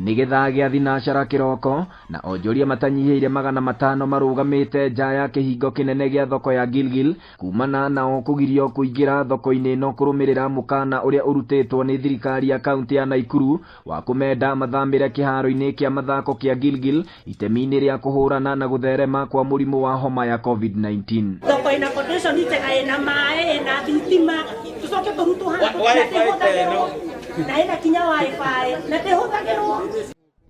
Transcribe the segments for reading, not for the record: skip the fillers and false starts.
nigetha gĩa thinacara kĩroko na onjoria matanyihiire 500 marugamĩte nja ya kĩhingo kĩnene gĩa thoko ya Gilgil kumana nao kũgirio kũingĩra thoko-inĩ no kũrũmĩrĩra mũkana ũrĩa ũrutĩtwo nĩ thirikari ya kaunti ya Naikuru wa kũmenda mathamĩre kĩharo-inĩ kĩa mathako kĩa Gilgil itemi-inĩ rĩa kũhũrana na gũtherema kwa mũrimũ wa homa ya COVID-19. Thoko ina condition itega ina maĩ na thitima tucoke tũrutwo na ina kinya wifi na tĩhũthagĩrwo.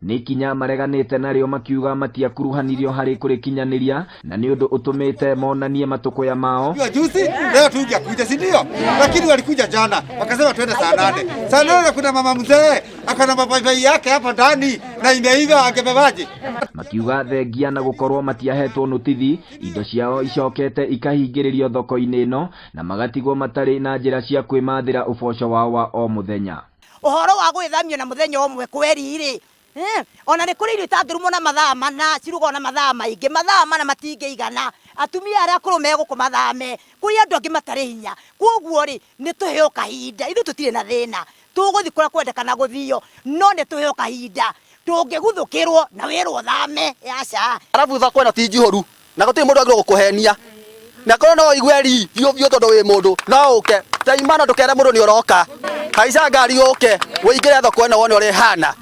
Nĩ kinya mareganĩte narĩo makiuga matiakuruhanirio harĩ kũrĩkinyanĩria na nĩ ũndũ ũtũmĩte monanie matũkũya mao. Juzi leo tungekuja si ndio? Lakini walikuja jana wakasema twende saa 8. Saa 8 kuna mama mzee akana mapapai yake hapa ndani na imeiva angebebaje? Makiuga thengia na gũkorwo matiahetwo notithi indo ciao icokete ikahingĩrĩrio thoko-inĩ ĩno na magatigwo matarĩ na njĩra cia kwĩmathĩra ũboco wao wa o mũthenya. Ũhoro wa gwĩthamio na mũthenya ũmwe kweri-rĩ ona nĩ kũrĩ irio itangĩrumwo na mathaa mana cirugwo na mathaa maingĩ mathaa mana matingĩigana atumia arĩa akũrũ megũkũ mathame kũrĩ andũ angĩ matarĩ hinya koguo-rĩ nĩ tũheo kahinda ithuĩ tũtirĩ na thĩna tũgũthiĩ kũrĩa kwendekana gũthio no nĩ tũheo kahinda tũngĩguthũkĩrwo na wĩrwo thame yaca. Arabu thako ĩno ti njihũru na gũtirĩ mũndũ agĩrĩirwo gũkũhenia na korwo no ũigue ri biũ tondũ wĩ mũndũ no ũke taimana ndũkere mũndũ nĩ ũroka haica ngari ũke ũingĩre thoko ĩno wone ũrĩa ĩhana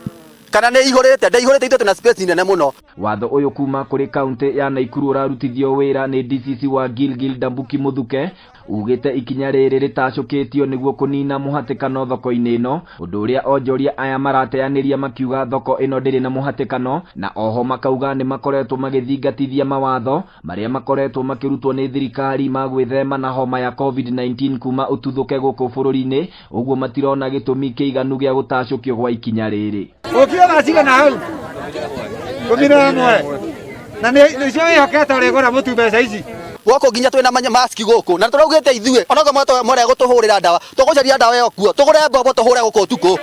kana nĩ ihũrĩte ithuĩ twĩna space nene mũno. Watho ũyũ kuma kũrĩ kaunti ya Naikuru ũrarutithio wĩra nĩ DCC wa Gilgil Ndambuki Muthuke ugĩte ikinya rĩrĩ rĩtacũkĩtio nĩguo kũnina mũhatĩkano thoko-inĩ ĩno ũndũ ũrĩa onjoria aya marateanĩria makiuga thoko ĩno ndĩrĩ na mũhatĩkano na oho makauga nĩ makoretwo magĩthingatithia mawatho marĩa makoretwo makĩrutwo nĩ thirikari ma gwĩthema na homa ya COVID-19 kuma ũtuthũke gũkũ bũrũri-inĩ ũguo matirona gĩtũmi kĩiganu gĩa gũtacũkio gwa ikinya rĩrĩ. Ukiona ciga na hau kumina mwe na nĩ cio wĩhokete ũrĩgũra mũtu mbeca ici gũkũ nginya twĩna maski gũkũ na tũraugĩte ithuĩ onoga mwere gũtũhũrĩra ndawa tũgũcaria ndawa ĩyo kuo tũgũre mbombo tũhũre gũkũ ũtukũ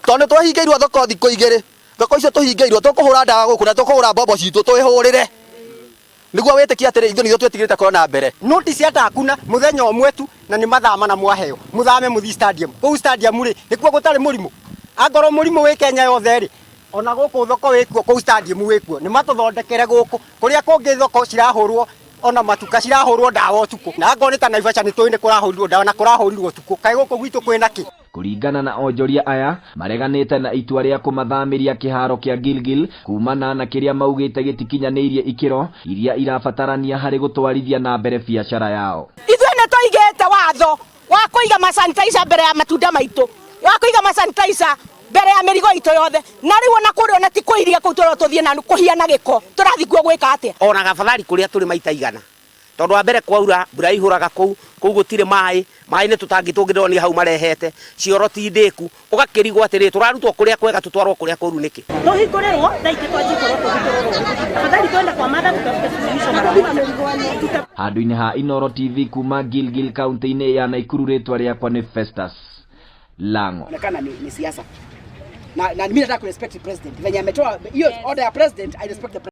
tondũ twahingĩirwo thoko thikũ igĩrĩ thoko icio tũhingĩirwo tũkũhũra ndawa gũkũ na tũkũhũra mbombo citũ twĩhũrĩre nĩguo wĩtĩkia atĩrĩ ithuĩ nĩguo twĩtigĩrĩte korona mbere. Notice atakuna mũthenya ũmwe tu na nĩ mathaa mana mwaheo mũthame mũthi stadium kũu stadium-rĩ nĩkuo gũtarĩ mũrimũ angorwo mũrimũ wĩ Kenya yothe-rĩ ona gũkũ thoko wĩkuo kũu stadium wĩkuo nĩ matũthondekere gũkũ kũrĩa kũngĩ thoko cirahũrwo ona matuka cirahũrwo ndawa ũtukũ na angorwo nĩ ta Naivasha nĩ tũĩ nĩ kũrahũrirwo ndawa na kũrahũrirwo ũtukũ kaĩ gũkũ gwitũ kwĩna kĩ? Kũringana na onjoria aya mareganĩte na itua rĩa kũmathamĩria kĩharo kĩa Gilgil kumana na kĩrĩa maugĩte gĩtikinyanĩirie ikĩro iria irabatarania harĩ gũtwarithia na mbere biacara yao. Ithuĩ nĩ tũigĩte watho wa kũiga masanitizer mbere ya matunda maitũ wa kũiga masanitizer mbere ya mĩrigo itũ yothe na rĩu ona kũrĩ ona ti kũiria kũu tũthiĩ na kũhiana gĩko tũrathiĩ kuo gwĩka atĩa ona gabadhari kũrĩa tũrĩ maita igana tondũ wa mbere kwaura mbura ihũraga kũu gũtirĩ maĩ nĩ tũtangĩtũngĩrwo nĩ hau marehete cioro ti ndĩku ũgakĩrigwo atĩrĩ tũrarutwo kũrĩa kwega tũtwarwo kũrĩa kũru nĩkĩ Tũhingũrĩrwo thaa ingĩ twanjĩkorwo tũhingũrĩrwo afadhali twende kwa madam handũ-inĩ ha Inooro TV kuma Gilgil kaunti-inĩ ya Naikuru rĩtwa rĩakwa nĩ Festus Lango. Onekana ni siasa na mimi nataka respect president venye ametoa hiyo order ya president. I respect the president.